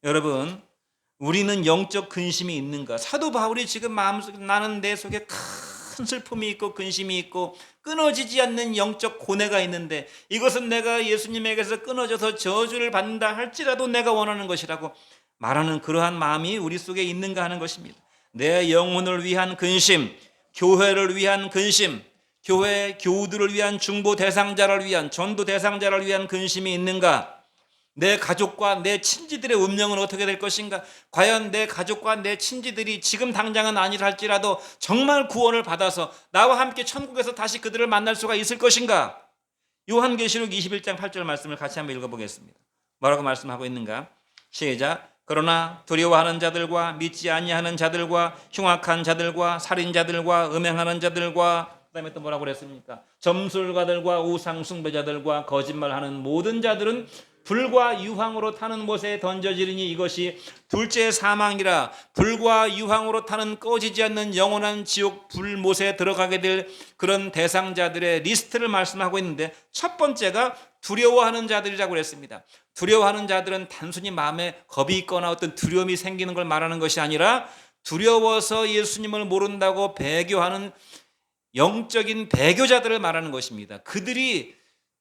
여러분, 우리는 영적 근심이 있는가? 사도 바울이 지금 마음속에, 나는 내 속에 큰 슬픔이 있고 근심이 있고 끊어지지 않는 영적 고뇌가 있는데 이것은 내가 예수님에게서 끊어져서 저주를 받는다 할지라도 내가 원하는 것이라고 말하는 그러한 마음이 우리 속에 있는가 하는 것입니다. 내 영혼을 위한 근심, 교회를 위한 근심, 교회 교우들을 위한 중보 대상자를 위한, 전도 대상자를 위한 근심이 있는가? 내 가족과 내 친지들의 운명은 어떻게 될 것인가? 과연 내 가족과 내 친지들이 지금 당장은 아니라 할지라도 정말 구원을 받아서 나와 함께 천국에서 다시 그들을 만날 수가 있을 것인가? 요한계시록 21장 8절 말씀을 같이 한번 읽어보겠습니다. 뭐라고 말씀하고 있는가? 시작. 그러나 두려워하는 자들과 믿지 아니하는 자들과 흉악한 자들과 살인자들과 음행하는 자들과, 그다음에 또 뭐라고 그랬습니까? 점술가들과 우상 숭배자들과 거짓말하는 모든 자들은 불과 유황으로 타는 못에 던져지리니 이것이 둘째 사망이라. 불과 유황으로 타는 꺼지지 않는 영원한 지옥 불못에 들어가게 될 그런 대상자들의 리스트를 말씀하고 있는데, 첫 번째가 두려워하는 자들이라고 그랬습니다. 두려워하는 자들은 단순히 마음에 겁이 있거나 어떤 두려움이 생기는 걸 말하는 것이 아니라, 두려워서 예수님을 모른다고 배교하는 영적인 배교자들을 말하는 것입니다. 그들이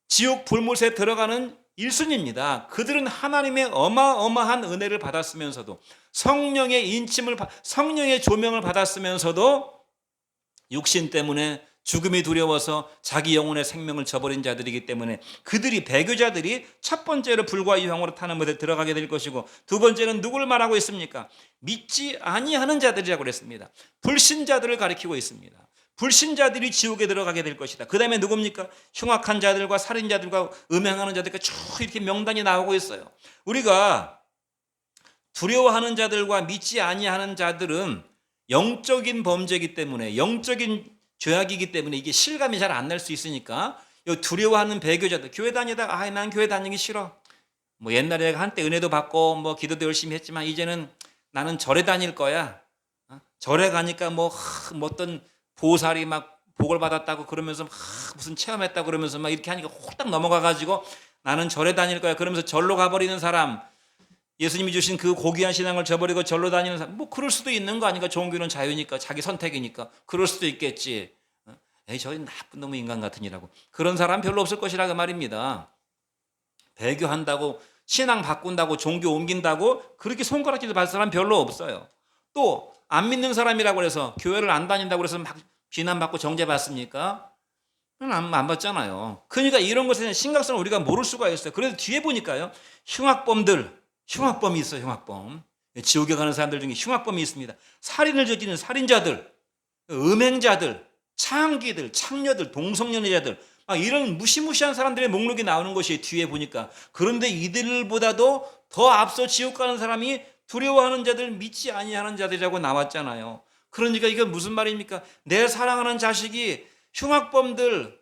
지옥 불못에 들어가는 1순위입니다. 그들은 하나님의 어마어마한 은혜를 받았으면서도, 성령의 인침을, 성령의 조명을 받았으면서도 육신 때문에 죽음이 두려워서 자기 영혼의 생명을 저버린 자들이기 때문에, 그들이, 배교자들이 첫 번째로 불과 유황으로 타는 못에 들어가게 될 것이고, 두 번째는 누구를 말하고 있습니까? 믿지 아니하는 자들이라고 그랬습니다. 불신자들을 가리키고 있습니다. 불신자들이 지옥에 들어가게 될 것이다. 그 다음에 누굽니까? 흉악한 자들과 살인자들과 음행하는 자들과 쭉 이렇게 명단이 나오고 있어요. 우리가 두려워하는 자들과 믿지 아니하는 자들은 영적인 범죄이기 때문에, 영적인 죄악이기 때문에 이게 실감이 잘 안 날 수 있으니까, 이 두려워하는 배교자들, 교회 다니다가 난 교회 다니기 싫어. 뭐 옛날에 한때 은혜도 받고 뭐 기도도 열심히 했지만 이제는 나는 절에 다닐 거야. 절에 가니까 뭐 어떤 보살이 막 복을 받았다고 그러면서 무슨 체험했다고 그러면서 막 이렇게 하니까 홀딱 넘어가가지고 나는 절에 다닐 거야 그러면서 절로 가버리는 사람, 예수님이 주신 그 고귀한 신앙을 저버리고 절로 다니는 사람, 뭐 그럴 수도 있는 거 아닌가? 종교는 자유니까, 자기 선택이니까 그럴 수도 있겠지. 에이, 저 나쁜 놈의 인간 같으니라고. 그런 사람 별로 없을 것이라 그 말입니다. 배교한다고, 신앙 바꾼다고, 종교 옮긴다고 그렇게 손가락질 받을 사람 별로 없어요. 또 안 믿는 사람이라고 해서, 교회를 안 다닌다고 해서 막 비난받고 정죄받습니까? 안 받잖아요. 그러니까 이런 것에 대한 심각성을 우리가 모를 수가 있어요. 그래서 뒤에 보니까요, 흉악범이 있어요. 흉악범. 지옥에 가는 사람들 중에 흉악범이 있습니다. 살인을 저지르는 살인자들, 음행자들, 창기들, 창녀들, 동성연애자들, 이런 무시무시한 사람들의 목록이 나오는 것이 뒤에 보니까. 그런데 이들보다도 더 앞서 지옥 가는 사람이 두려워하는 자들, 믿지 아니하는 자들이라고 나왔잖아요. 그러니까 이게 무슨 말입니까? 내 사랑하는 자식이 흉악범들,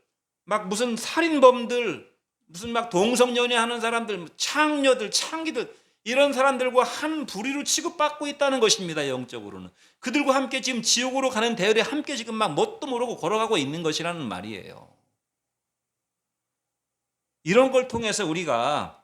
막 무슨 살인범들, 무슨 막 동성연애하는 사람들, 창녀들, 창기들, 이런 사람들과 한 부리로 취급받고 있다는 것입니다. 영적으로는. 그들과 함께 지금 지옥으로 가는 대열에 함께 지금 막 뭣도 모르고 걸어가고 있는 것이라는 말이에요. 이런 걸 통해서 우리가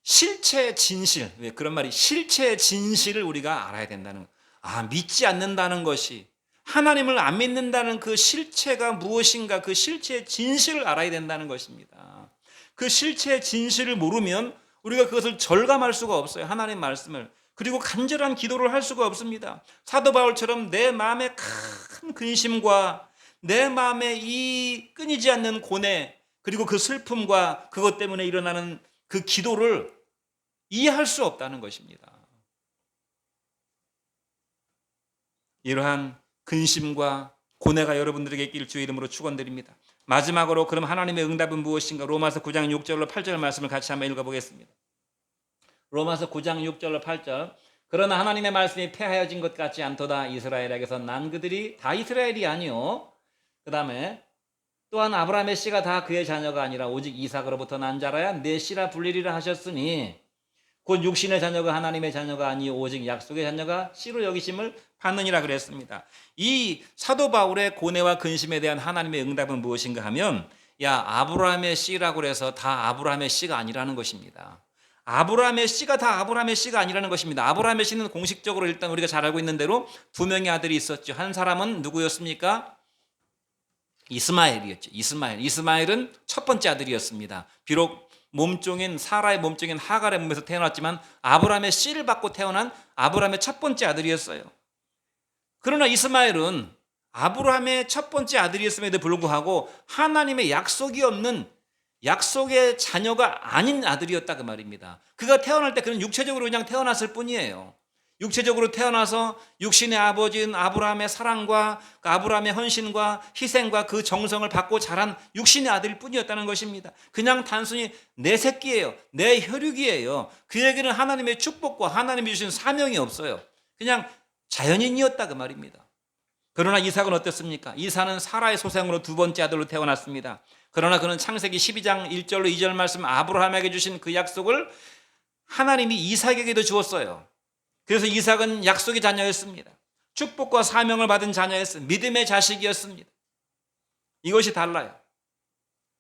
실체의 진실, 왜 그런 말이, 실체의 진실을 우리가 알아야 된다는 거. 믿지 않는다는 것이, 하나님을 안 믿는다는 그 실체가 무엇인가, 그 실체의 진실을 알아야 된다는 것입니다. 그 실체의 진실을 모르면 우리가 그것을 절감할 수가 없어요. 하나님 말씀을. 그리고 간절한 기도를 할 수가 없습니다. 사도 바울처럼 내 마음에 큰 근심과 내 마음에 이 끊이지 않는 고뇌 그리고 그 슬픔과 그것 때문에 일어나는 그 기도를 이해할 수 없다는 것입니다. 이러한 근심과 고뇌가 여러분들에게 있기를 주의 이름으로 축원드립니다. 마지막으로 그럼 하나님의 응답은 무엇인가? 로마서 9장 6절로 8절 말씀을 같이 한번 읽어보겠습니다. 로마서 9장 6절로 8절. 그러나 하나님의 말씀이 폐하여진 것 같지 않도다. 이스라엘에게서 난 그들이 다 이스라엘이 아니요. 그 다음에 또한 아브라함의 씨가 다 그의 자녀가 아니라 오직 이삭으로부터 난 자라야 내 씨라 불리리라 하셨으니 곧 육신의 자녀가 하나님의 자녀가 아니요 오직 약속의 자녀가 씨로 여기심을 받느니라 그랬습니다. 이 사도 바울의 고뇌와 근심에 대한 하나님의 응답은 무엇인가 하면 아브라함의 씨라고 그래서 다 아브라함의 씨가 아니라는 것입니다. 아브라함의 씨가 다 아브라함의 씨가 아니라는 것입니다. 아브라함의 씨는 공식적으로 일단 우리가 잘 알고 있는 대로 두 명의 아들이 있었죠. 한 사람은 누구였습니까? 이스마엘이었죠. 이스마엘은 첫 번째 아들이었습니다. 비록 몸종인 사라의 몸종인 하갈의 몸에서 태어났지만 아브라함의 씨를 받고 태어난 아브라함의 첫 번째 아들이었어요. 그러나 이스마엘은 아브라함의 첫 번째 아들이었음에도 불구하고 하나님의 약속이 없는 약속의 자녀가 아닌 아들이었다 그 말입니다. 그가 태어날 때 그는 육체적으로 그냥 태어났을 뿐이에요. 육체적으로 태어나서 육신의 아버지인 아브라함의 사랑과 아브라함의 헌신과 희생과 그 정성을 받고 자란 육신의 아들일 뿐이었다는 것입니다. 그냥 단순히 내 새끼예요. 내 혈육이에요. 그에게는 하나님의 축복과 하나님이 주신 사명이 없어요. 그냥 자연인이었다 그 말입니다. 그러나 이삭은 어땠습니까? 이삭은 사라의 소생으로 두 번째 아들로 태어났습니다. 그러나 그는 창세기 12장 1절로 2절 말씀 아브라함에게 주신 그 약속을 하나님이 이삭에게도 주었어요. 그래서 이삭은 약속의 자녀였습니다. 축복과 사명을 받은 자녀였습니다. 믿음의 자식이었습니다. 이것이 달라요.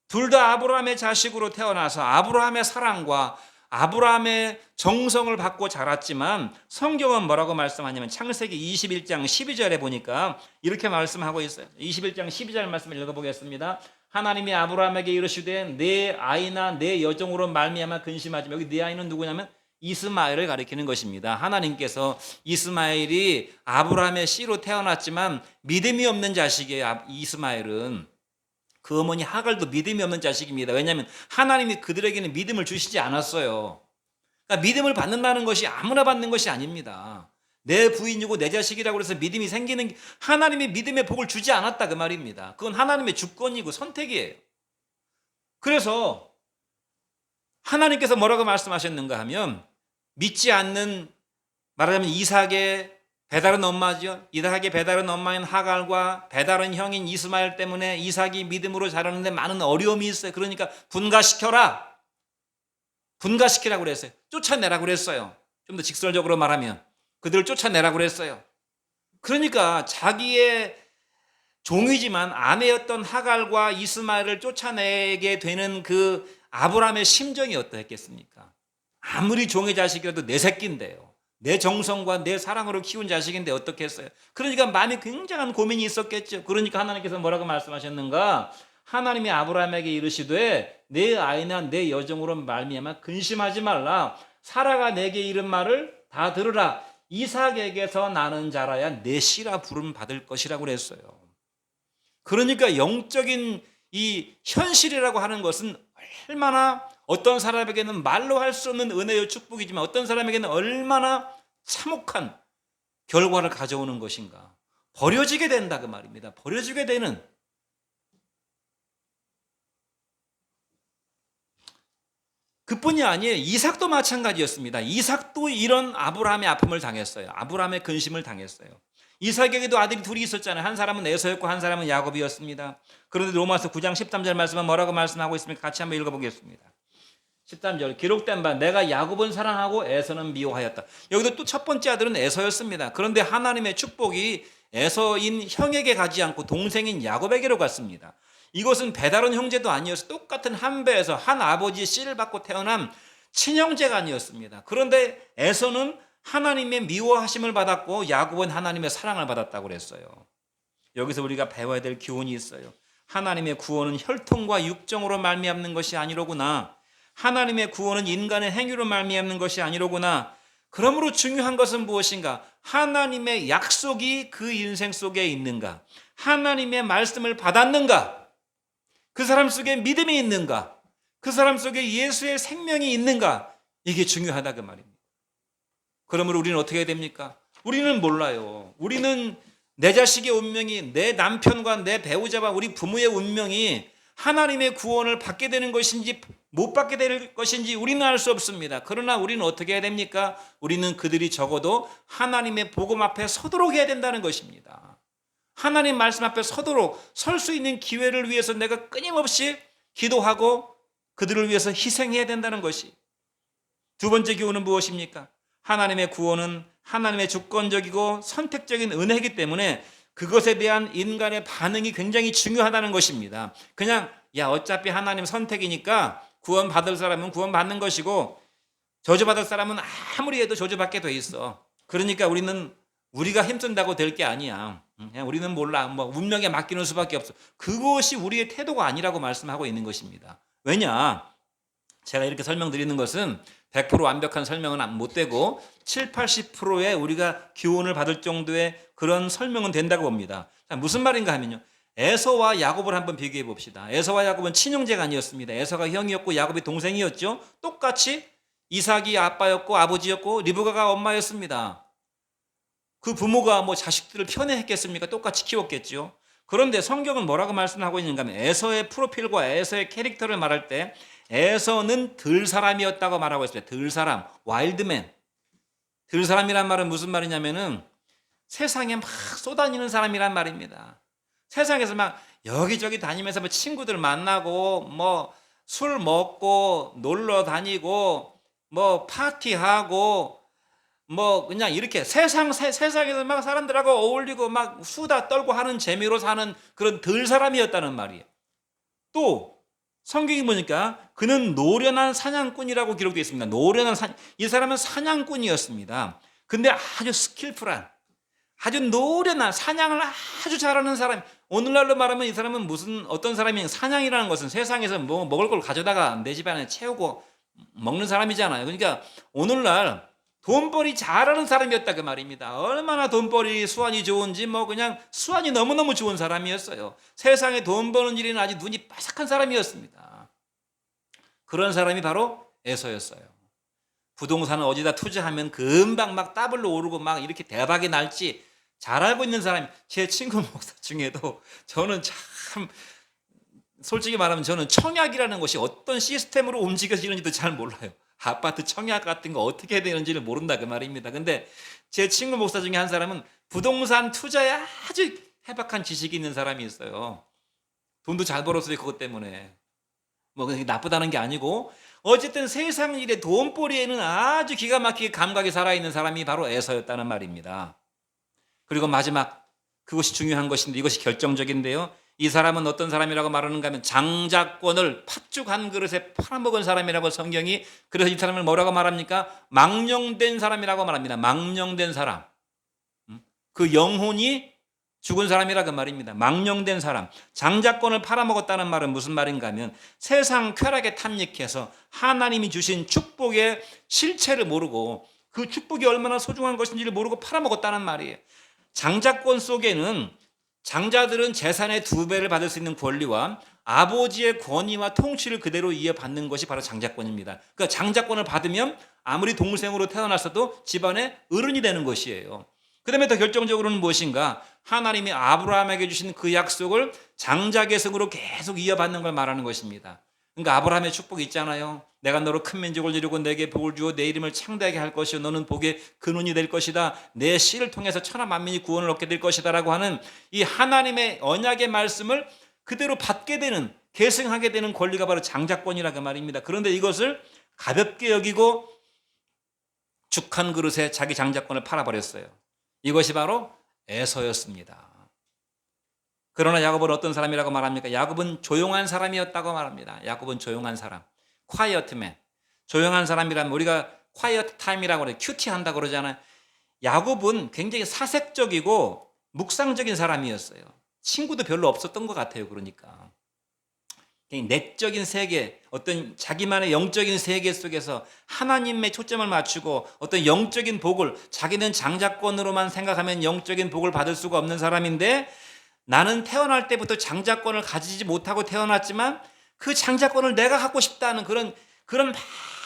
둘 다 아브라함의 자식으로 태어나서 아브라함의 사랑과 아브라함의 정성을 받고 자랐지만 성경은 뭐라고 말씀하냐면 창세기 21장 12절에 보니까 이렇게 말씀하고 있어요. 21장 12절 말씀을 읽어보겠습니다. 하나님이 아브라함에게 이르시되 내 아이나 내 여종으로 말미암아 근심하지 마. 여기 내 아이는 누구냐면 이스마엘을 가리키는 것입니다. 하나님께서 이스마엘이 아브라함의 씨로 태어났지만 믿음이 없는 자식이에요. 이스마엘은 그 어머니 하갈도 믿음이 없는 자식입니다. 왜냐하면 하나님이 그들에게는 믿음을 주시지 않았어요. 그러니까 믿음을 받는다는 것이 아무나 받는 것이 아닙니다. 내 부인이고 내 자식이라고 해서 믿음이 생기는 게 하나님이 믿음의 복을 주지 않았다 그 말입니다. 그건 하나님의 주권이고 선택이에요. 그래서 하나님께서 뭐라고 말씀하셨는가 하면 믿지 않는 말하자면 이삭의 배다른 엄마죠. 이삭의 배다른 엄마인 하갈과 배다른 형인 이스마엘 때문에 이삭이 믿음으로 자라는데 많은 어려움이 있어요. 그러니까 분가시키라고 그랬어요. 쫓아내라고 그랬어요. 좀 더 직설적으로 말하면 그들을 쫓아내라고 그랬어요. 그러니까 자기의 종이지만 아내였던 하갈과 이스마엘을 쫓아내게 되는 그 아브라함의 심정이 어떠했겠습니까? 아무리 종의 자식이라도 내 새끼인데요. 내 정성과 내 사랑으로 키운 자식인데 어떻게 했어요? 그러니까 마음에 굉장한 고민이 있었겠죠. 그러니까 하나님께서 뭐라고 말씀하셨는가? 하나님이 아브라함에게 이르시되 내 아이나 내 여종으로 말미암아 근심하지 말라. 사라가 내게 이른 말을 다 들으라. 이삭에게서 나는 자라야 내 씨라 부름 받을 것이라고 그랬어요. 그러니까 영적인 이 현실이라고 하는 것은 얼마나 어떤 사람에게는 말로 할 수 없는 은혜의 축복이지만 어떤 사람에게는 얼마나 참혹한 결과를 가져오는 것인가. 버려지게 된다 그 말입니다. 버려지게 되는. 그뿐이 아니에요. 이삭도 마찬가지였습니다. 이삭도 이런 아브라함의 아픔을 당했어요. 아브라함의 근심을 당했어요. 이삭에게도 아들이 둘이 있었잖아요. 한 사람은 에서였고 한 사람은 야곱이었습니다. 그런데 로마서 9장 13절 말씀은 뭐라고 말씀하고 있습니까? 같이 한번 읽어보겠습니다. 13절 기록된 바 내가 야곱은 사랑하고 에서는 미워하였다. 여기도 또 첫 번째 아들은 에서였습니다. 그런데 하나님의 축복이 에서인 형에게 가지 않고 동생인 야곱에게로 갔습니다. 이것은 배다른 형제도 아니어서 똑같은 한 배에서 한 아버지의 씨를 받고 태어난 친형제가 아니었습니다. 그런데 에서는 하나님의 미워하심을 받았고 야곱은 하나님의 사랑을 받았다고 그랬어요. 여기서 우리가 배워야 될 교훈이 있어요. 하나님의 구원은 혈통과 육정으로 말미암는 것이 아니로구나. 하나님의 구원은 인간의 행위로 말미암는 것이 아니로구나. 그러므로 중요한 것은 무엇인가? 하나님의 약속이 그 인생 속에 있는가? 하나님의 말씀을 받았는가? 그 사람 속에 믿음이 있는가? 그 사람 속에 예수의 생명이 있는가? 이게 중요하다 그 말입니다. 그러므로 우리는 어떻게 해야 됩니까? 우리는 몰라요. 우리는 내 자식의 운명이, 내 남편과 내 배우자와 우리 부모의 운명이 하나님의 구원을 받게 되는 것인지 못 받게 될 것인지 우리는 알 수 없습니다. 그러나 우리는 어떻게 해야 됩니까? 우리는 그들이 적어도 하나님의 복음 앞에 서도록 해야 된다는 것입니다. 하나님 말씀 앞에 서도록 설 수 있는 기회를 위해서 내가 끊임없이 기도하고 그들을 위해서 희생해야 된다는 것이. 두 번째 교훈은 무엇입니까? 하나님의 구원은 하나님의 주권적이고 선택적인 은혜이기 때문에 그것에 대한 인간의 반응이 굉장히 중요하다는 것입니다. 그냥 어차피 하나님 선택이니까 구원받을 사람은 구원받는 것이고 저주받을 사람은 아무리 해도 저주받게 돼 있어. 그러니까 우리가 힘쓴다고 될 게 아니야. 그냥 우리는 몰라. 운명에 맡기는 수밖에 없어. 그것이 우리의 태도가 아니라고 말씀하고 있는 것입니다. 왜냐? 제가 이렇게 설명드리는 것은 100% 완벽한 설명은 못 되고 7, 80%의 우리가 교훈을 받을 정도의 그런 설명은 된다고 봅니다. 자, 무슨 말인가 하면요. 에서와 야곱을 한번 비교해 봅시다. 에서와 야곱은 친형제가 아니었습니다. 에서가 형이었고 야곱이 동생이었죠. 똑같이 이삭이 아빠였고 아버지였고 리브가가 엄마였습니다. 그 부모가 자식들을 편애했겠습니까? 똑같이 키웠겠죠. 그런데 성경은 뭐라고 말씀하고 있는가 하면 에서의 프로필과 에서의 캐릭터를 말할 때 에서는 들 사람이었다고 말하고 있습니다. 들 사람, 와일드맨. 들 사람이란 말은 무슨 말이냐면은 세상에 막 쏘다니는 사람이란 말입니다. 세상에서 막 여기저기 다니면서 친구들 만나고 술 먹고 놀러 다니고 파티하고 그냥 이렇게 세상에서 막 사람들하고 어울리고 막 수다 떨고 하는 재미로 사는 그런 들 사람이었다는 말이에요. 또 성경이 보니까 그는 노련한 사냥꾼이라고 기록되어 있습니다. 이 사람은 사냥꾼이었습니다. 근데 아주 스킬풀한, 아주 노련한, 사냥을 아주 잘하는 사람. 오늘날로 말하면 이 사람은 어떤 사람이, 사냥이라는 것은 세상에서 먹을 걸 가져다가 내 집안에 채우고 먹는 사람이잖아요. 그러니까 오늘날 돈벌이 잘하는 사람이었다 그 말입니다. 얼마나 돈벌이 수완이 좋은지 그냥 수완이 너무너무 좋은 사람이었어요. 세상에 돈 버는 일에는 아주 눈이 빠삭한 사람이었습니다. 그런 사람이 바로 에서였어요. 부동산을 어디다 투자하면 금방 막 더블로 오르고 막 이렇게 대박이 날지 잘 알고 있는 사람이, 제 친구 목사 중에도 저는 참 솔직히 말하면 저는 청약이라는 것이 어떤 시스템으로 움직여지는지도 잘 몰라요. 아파트 청약 같은 거 어떻게 해야 되는지를 모른다 그 말입니다. 근데 제 친구 목사 중에 한 사람은 부동산 투자에 아주 해박한 지식이 있는 사람이 있어요. 돈도 잘 벌었어요. 그것 때문에. 그게 나쁘다는 게 아니고 어쨌든 세상 일의 돈벌이에는 아주 기가 막히게 감각이 살아있는 사람이 바로 에서였다는 말입니다. 그리고 마지막, 그것이 중요한 것인데 이것이 결정적인데요. 이 사람은 어떤 사람이라고 말하는가 하면 장자권을 팥죽 한 그릇에 팔아먹은 사람이라고 성경이, 그래서 이 사람을 뭐라고 말합니까? 망령된 사람이라고 말합니다. 망령된 사람. 그 영혼이 죽은 사람이라 그 말입니다. 망령된 사람. 장자권을 팔아먹었다는 말은 무슨 말인가 하면 세상 쾌락에 탐닉해서 하나님이 주신 축복의 실체를 모르고 그 축복이 얼마나 소중한 것인지를 모르고 팔아먹었다는 말이에요. 장자권 속에는 장자들은 재산의 2배를 받을 수 있는 권리와 아버지의 권위와 통치를 그대로 이어받는 것이 바로 장자권입니다. 그러니까 장자권을 받으면 아무리 동생으로 태어났어도 집안의 어른이 되는 것이에요. 그 다음에 더 결정적으로는 무엇인가? 하나님이 아브라함에게 주신 그 약속을 장자 계승으로 계속 이어받는 걸 말하는 것입니다. 그러니까 아브라함의 축복이 있잖아요. 내가 너로 큰 민족을 이루고 내게 복을 주어 내 이름을 창대하게 할 것이요 너는 복의 근원이 될 것이다. 내 씨를 통해서 천하 만민이 구원을 얻게 될 것이다 라고 하는 이 하나님의 언약의 말씀을 그대로 받게 되는, 계승하게 되는 권리가 바로 장자권이라 그 말입니다. 그런데 이것을 가볍게 여기고 죽 한 그릇에 자기 장자권을 팔아버렸어요. 이것이 바로 에서였습니다. 그러나 야곱은 어떤 사람이라고 말합니까? 야곱은 조용한 사람이었다고 말합니다. 야곱은 조용한 사람, quiet man. 조용한 사람이라면 우리가 quiet time이라고 그래요. 큐티한다고 그러잖아요. 야곱은 굉장히 사색적이고 묵상적인 사람이었어요. 친구도 별로 없었던 것 같아요. 그러니까 내적인 세계, 어떤 자기만의 영적인 세계 속에서 하나님의 초점을 맞추고 어떤 영적인 복을 자기는 장자권으로만 생각하면 영적인 복을 받을 수가 없는 사람인데, 나는 태어날 때부터 장자권을 가지지 못하고 태어났지만 그 장자권을 내가 갖고 싶다는 그런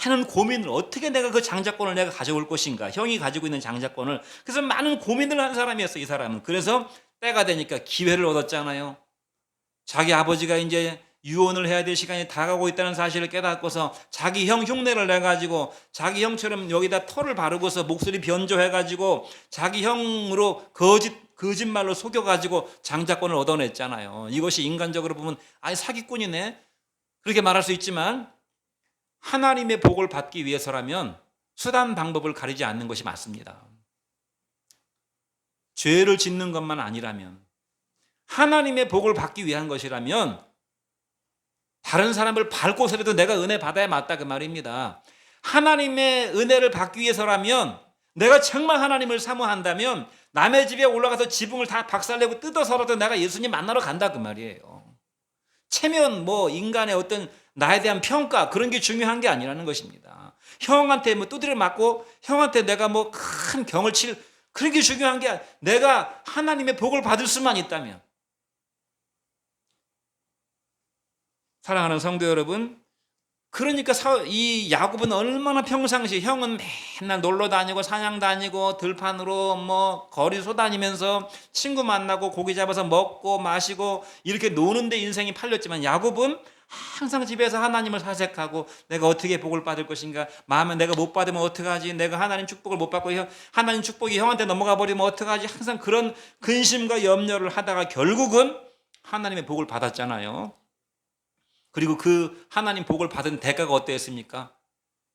많은 고민을, 어떻게 내가 그 장자권을 내가 가져올 것인가, 형이 가지고 있는 장자권을. 그래서 많은 고민을 한 사람이었어요, 이 사람은. 그래서 때가 되니까 기회를 얻었잖아요. 자기 아버지가 이제 유언을 해야 될 시간이 다가오고 있다는 사실을 깨닫고서 자기 형 흉내를 내가지고 자기 형처럼 여기다 털을 바르고서 목소리 변조해가지고 자기 형으로 거짓말로 속여가지고 장자권을 얻어냈잖아요. 이것이 인간적으로 보면 아니 사기꾼이네, 그렇게 말할 수 있지만 하나님의 복을 받기 위해서라면 수단 방법을 가리지 않는 것이 맞습니다. 죄를 짓는 것만 아니라면, 하나님의 복을 받기 위한 것이라면 다른 사람을 밟고서라도 내가 은혜 받아야 맞다, 그 말입니다. 하나님의 은혜를 받기 위해서라면, 내가 정말 하나님을 사모한다면 남의 집에 올라가서 지붕을 다 박살내고 뜯어서라도 내가 예수님 만나러 간다, 그 말이에요. 체면, 인간의 어떤 나에 대한 평가, 그런 게 중요한 게 아니라는 것입니다. 형한테 두드려 맞고 형한테 내가 큰 경을 칠, 그런 게 중요한 게 아니라 내가 하나님의 복을 받을 수만 있다면. 사랑하는 성도 여러분, 그러니까 이 야곱은 얼마나 평상시, 형은 맨날 놀러 다니고 사냥 다니고 들판으로 거리 쏘다니면서 친구 만나고 고기 잡아서 먹고 마시고 이렇게 노는데 인생이 팔렸지만, 야곱은 항상 집에서 하나님을 사색하고 내가 어떻게 복을 받을 것인가, 마음에 내가 못 받으면 어떡하지, 내가 하나님 축복을 못 받고 하나님 축복이 형한테 넘어가 버리면 어떡하지, 항상 그런 근심과 염려를 하다가 결국은 하나님의 복을 받았잖아요. 그리고 그 하나님 복을 받은 대가가 어떠했습니까?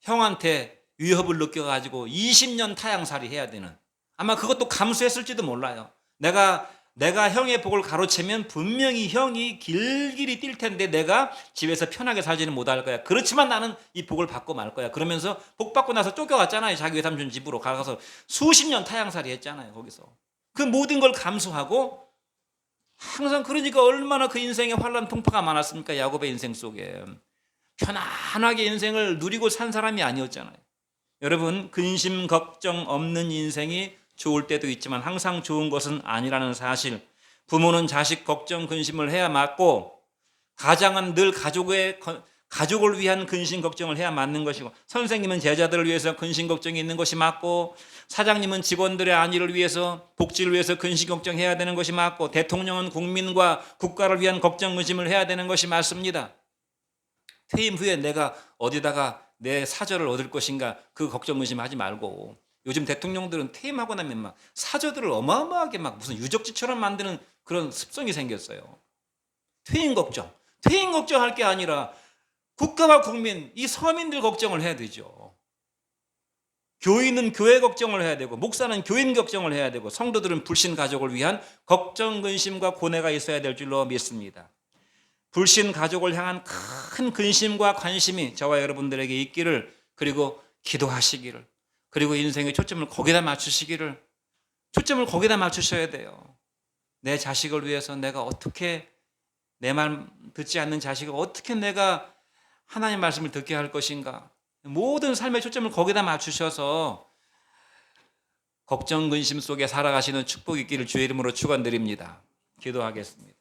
형한테 위협을 느껴가지고 20년 타향살이 해야 되는, 아마 그것도 감수했을지도 몰라요. 내가 형의 복을 가로채면 분명히 형이 길길이 뛸 텐데 내가 집에서 편하게 살지는 못할 거야. 그렇지만 나는 이 복을 받고 말 거야. 그러면서 복 받고 나서 쫓겨갔잖아요. 자기 외삼촌 집으로 가서 수십 년 타향살이 했잖아요. 거기서 그 모든 걸 감수하고 항상, 그러니까 얼마나 그 인생에 환란 풍파가 많았습니까? 야곱의 인생 속에 편안하게 인생을 누리고 산 사람이 아니었잖아요. 여러분, 근심 걱정 없는 인생이 좋을 때도 있지만 항상 좋은 것은 아니라는 사실, 부모는 자식 걱정 근심을 해야 맞고, 가장은 늘 가족을 위한 근심 걱정을 해야 맞는 것이고, 선생님은 제자들을 위해서 근심 걱정이 있는 것이 맞고, 사장님은 직원들의 안위를 위해서, 복지를 위해서 근심 걱정해야 되는 것이 맞고, 대통령은 국민과 국가를 위한 걱정 근심을 해야 되는 것이 맞습니다. 퇴임 후에 내가 어디다가 내 사저를 얻을 것인가, 그 걱정 근심하지 말고, 요즘 대통령들은 퇴임하고 나면 막 사저들을 어마어마하게 무슨 유적지처럼 만드는 그런 습성이 생겼어요. 퇴임 걱정할 게 아니라 국가와 국민, 이 서민들 걱정을 해야 되죠. 교인은 교회 걱정을 해야 되고, 목사는 교인 걱정을 해야 되고, 성도들은 불신 가족을 위한 걱정, 근심과 고뇌가 있어야 될 줄로 믿습니다. 불신 가족을 향한 큰 근심과 관심이 저와 여러분들에게 있기를, 그리고 기도하시기를, 그리고 인생의 초점을 거기다 맞추시기를, 초점을 거기다 맞추셔야 돼요. 내 자식을 위해서 내가 어떻게, 내 말 듣지 않는 자식을 어떻게 내가 하나님 말씀을 듣게 할 것인가, 모든 삶의 초점을 거기다 맞추셔서 걱정 근심 속에 살아가시는 축복이 있기를 주의 이름으로 축원드립니다. 기도하겠습니다.